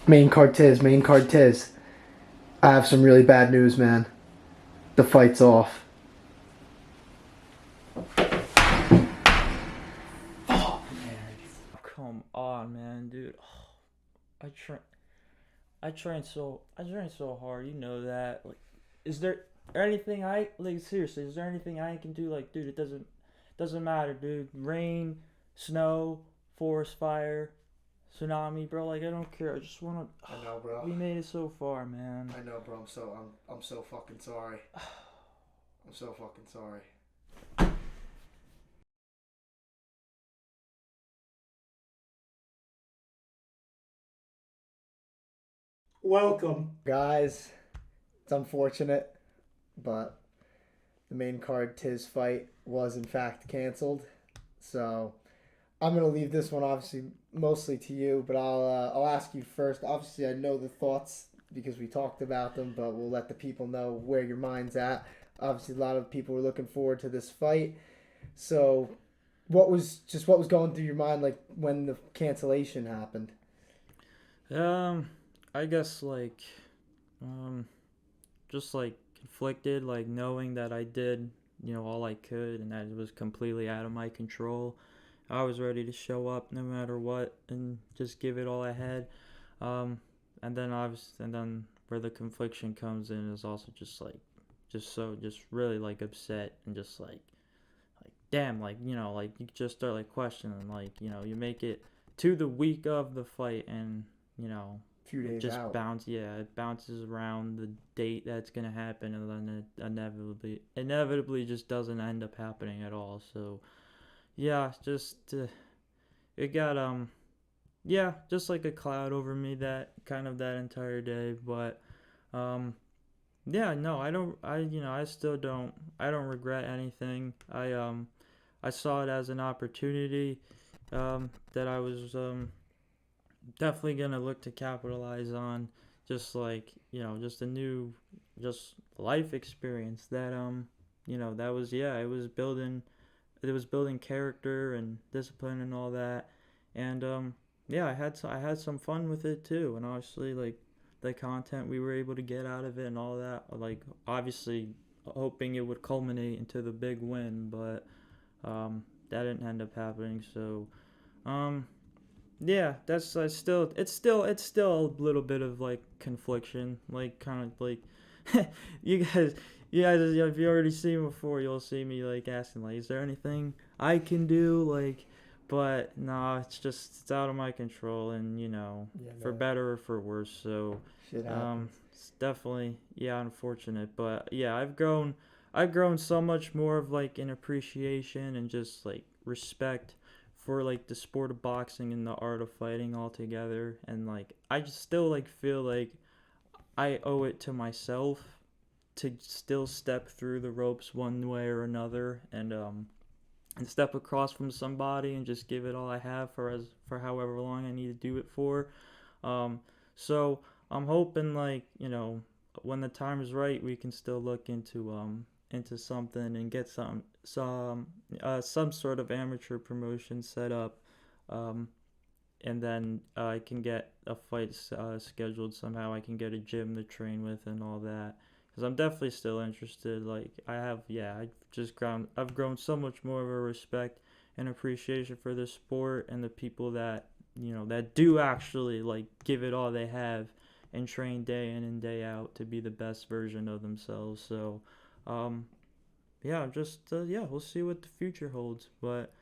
Main Card Tiz, Main Card Tiz. I have some really bad news, man. The fight's off. Oh man, come on, man, dude. I train, I train so hard. You know that. Like, is there anything I like? Seriously, is there anything I can do? Like, dude, it doesn't matter, dude. Rain, snow, forest fire, tsunami, bro. Like, I don't care. I just wanna. I know, bro. We made it so far, man. I know, bro. I'm so fucking sorry. I'm so fucking sorry. Welcome, guys. It's unfortunate, but the Main Card Tiz fight was in fact canceled. So I'm gonna leave this one obviously mostly to you, but I'll ask you first. Obviously, I know the thoughts because we talked about them, but we'll let the people know where your mind's at. Obviously, a lot of people were looking forward to this fight. So, what was going through your mind like when the cancellation happened? Um, I guess um, just like conflicted, like knowing that I did, all I could, and that it was completely out of my control. I was ready to show up no matter what and just give it all I had. Um, and then where the confliction comes in is also just really like upset and just like damn, like you just start like questioning, like you make it to the week of the fight, and you know A few it days just out. it bounces around the date that's gonna happen, and then it inevitably just doesn't end up happening at all. So yeah, just it got yeah, just like a cloud over me that entire day. But um yeah, no, I still don't regret anything. I saw it as an opportunity that I was definitely gonna look to capitalize on, just like just a new just life experience that that was, yeah, it was building character and discipline and all that. And yeah, I had some fun with it too, and obviously like the content we were able to get out of it and all that, like obviously hoping it would culminate into the big win, but that didn't end up happening. So um yeah, that's it's still a little bit of like confliction, like kind of like you guys if you already seen me before, you'll see me like asking like, is there anything I can do, like, but no, it's out of my control, and Yeah, for man. better or for worse. So Shit happens. it's definitely, yeah, unfortunate, but yeah, I've grown so much more of like an appreciation and just like respect for like the sport of boxing and the art of fighting altogether, and like I just still like feel like I owe it to myself to still step through the ropes one way or another, and step across from somebody and just give it all I have for however long I need to do it for. Um, so I'm hoping, like, when the time is right, we can still look into something and get some sort of amateur promotion set up. Um, and then I can get a fight scheduled somehow. I can get a gym to train with and all that. Because I'm definitely still interested. Like I have, yeah, I've grown so much more of a respect and appreciation for the sport and the people that do actually like give it all they have and train day in and day out to be the best version of themselves. So, um, yeah, yeah, we'll see what the future holds, but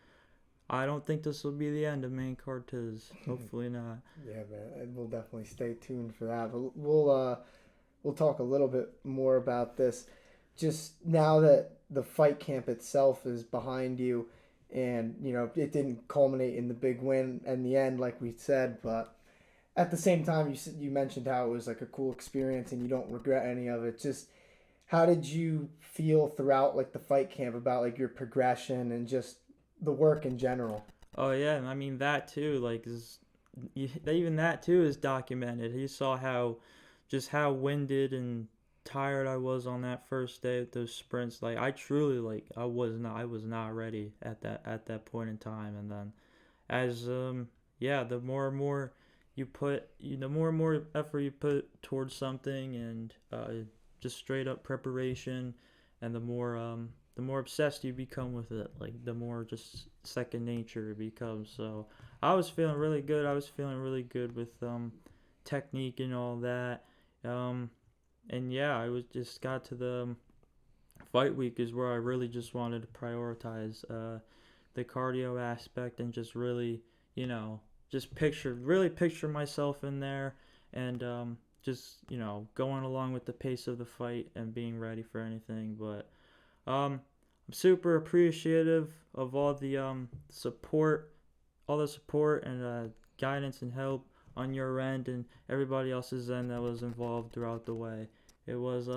I don't think this will be the end of Main Card Tiz. Hopefully not. Yeah, man. And we'll definitely stay tuned for that. But we'll talk a little bit more about this. Just now that the fight camp itself is behind you, and it didn't culminate in the big win in the end, like we said, but at the same time, you mentioned how it was like a cool experience and you don't regret any of it. Just how did you feel throughout like the fight camp about like your progression and just the work in general? Oh yeah, and I mean that too. Like even that too is documented. He saw how winded and tired I was on that first day with those sprints. Like I truly, like, I was not ready at that point in time. And then as yeah, the more and more the more and more effort you put towards something, and just straight up preparation, and the more obsessed you become with it, like the more just second nature it becomes. So I was feeling really good. I was feeling really good with technique and all that. Um, and yeah, I was just got to the fight week is where I really just wanted to prioritize the cardio aspect, and just really, just picture myself in there, and just, going along with the pace of the fight and being ready for anything. But I'm super appreciative of support, all the support and guidance and help on your end and everybody else's end that was involved throughout the way. It was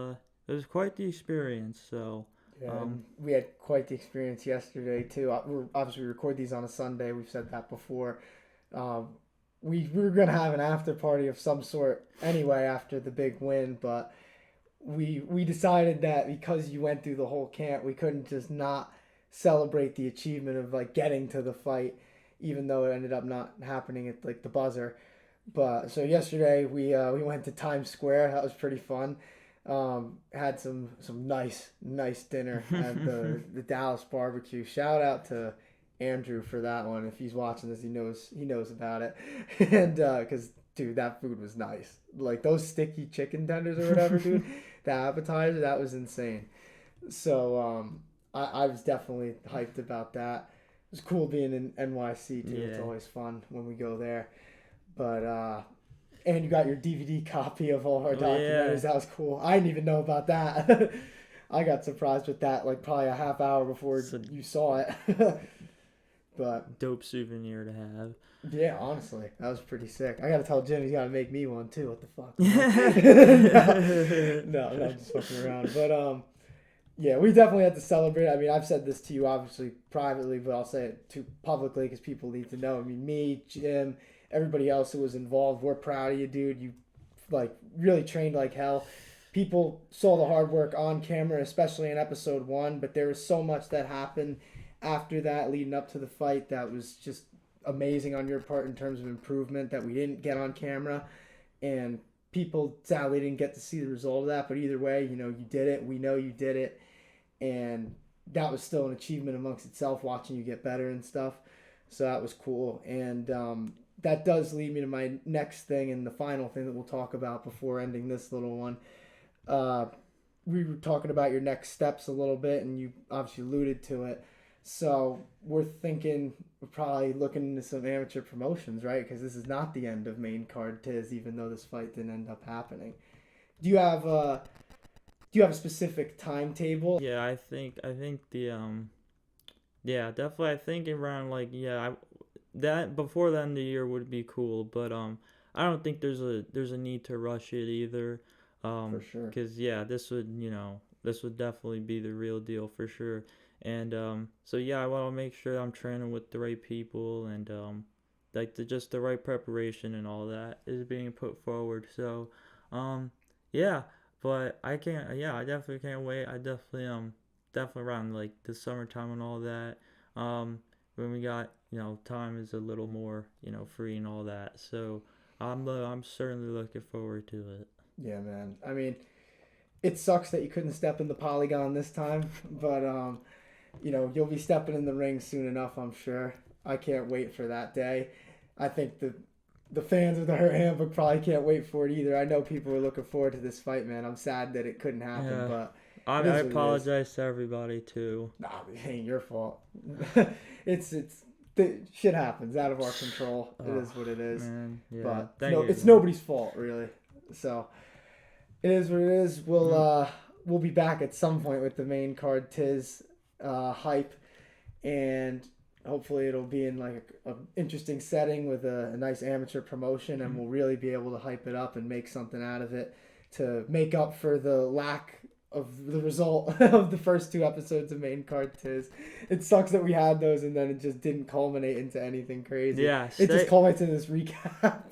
quite the experience. So Yeah, we had quite the experience yesterday too. Obviously, we record these on a Sunday. We've said that before. Um, we were gonna have an after party of some sort anyway after the big win, but we decided that because you went through the whole camp, we couldn't just not celebrate the achievement of like getting to the fight, even though it ended up not happening at like the buzzer. But so yesterday we went to Times Square. That was pretty fun. Had some nice dinner at the Dallas barbecue. Shout out to Andrew for that one. If he's watching this, he knows about it. And because dude, that food was nice. Like those sticky chicken tenders or whatever, dude. The appetizer, that was insane. So I was definitely hyped about that. It was cool being in NYC too. It's always fun when we go there. But and you got your DVD copy of all our documentaries. Yeah. That was cool. I didn't even know about that. I got surprised with that like probably a half hour before you saw it. But dope souvenir to have. Yeah, honestly, that was pretty sick. I gotta tell Jim he's gotta make me one too. What the fuck? No, I'm just fucking around. But yeah, we definitely had to celebrate. I mean, I've said this to you obviously privately, but I'll say it too publicly because people need to know. I mean, me, Jim, everybody else who was involved, we're proud of you, dude. You like really trained like hell. People saw the hard work on camera, especially in episode 1, but there was so much that happened after that, leading up to the fight, that was just amazing on your part in terms of improvement that we didn't get on camera, and people sadly didn't get to see the result of that. But either way, you did it. We know you did it, and that was still an achievement amongst itself, watching you get better and stuff. So that was cool. And that does lead me to my next thing and the final thing that we'll talk about before ending this little one. We were talking about your next steps a little bit, and you obviously alluded to it. So we're probably looking into some amateur promotions, right? Because this is not the end of Main Card Tiz, even though this fight didn't end up happening. Do you have a specific timetable? Yeah, I think the yeah, definitely. I think around like that before the end of the year would be cool, but I don't think there's a need to rush it either. For sure. Because this would definitely be the real deal for sure. And so I want to make sure I'm training with the right people, and like just the right preparation and all that is being put forward. So but I can't. Yeah, I definitely can't wait. I definitely around like the summertime and all that. When we got time is a little more free and all that. So I'm certainly looking forward to it. Yeah, man. I mean, it sucks that you couldn't step in the Polygon this time, but you'll be stepping in the ring soon enough, I'm sure. I can't wait for that day. I think the fans of the Hurt Handbook probably can't wait for it either. I know people are looking forward to this fight, man. I'm sad that it couldn't happen, but I apologize to everybody too. Nah, it ain't your fault. it's shit happens out of our control. It is what it is. Man, yeah. But it's nobody's fault really. So it is what it is. We'll be back at some point with the Main Card Tiz hype, and hopefully it'll be in like a interesting setting with a nice amateur promotion, and we'll really be able to hype it up and make something out of it to make up for the lack of the result of the first 2 episodes of Main Card Tiz. It sucks that we had those and then it just didn't culminate into anything crazy. Yeah, it just culminates in this recap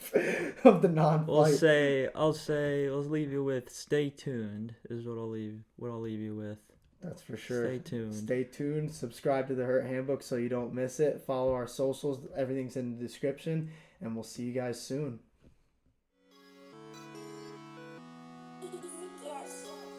of the non-fight. I'll leave you with stay tuned is what I'll leave you with. That's for sure. Stay tuned. Stay tuned. Subscribe to the Hurt Handbook so you don't miss it. Follow our socials. Everything's in the description, and we'll see you guys soon. Tiz.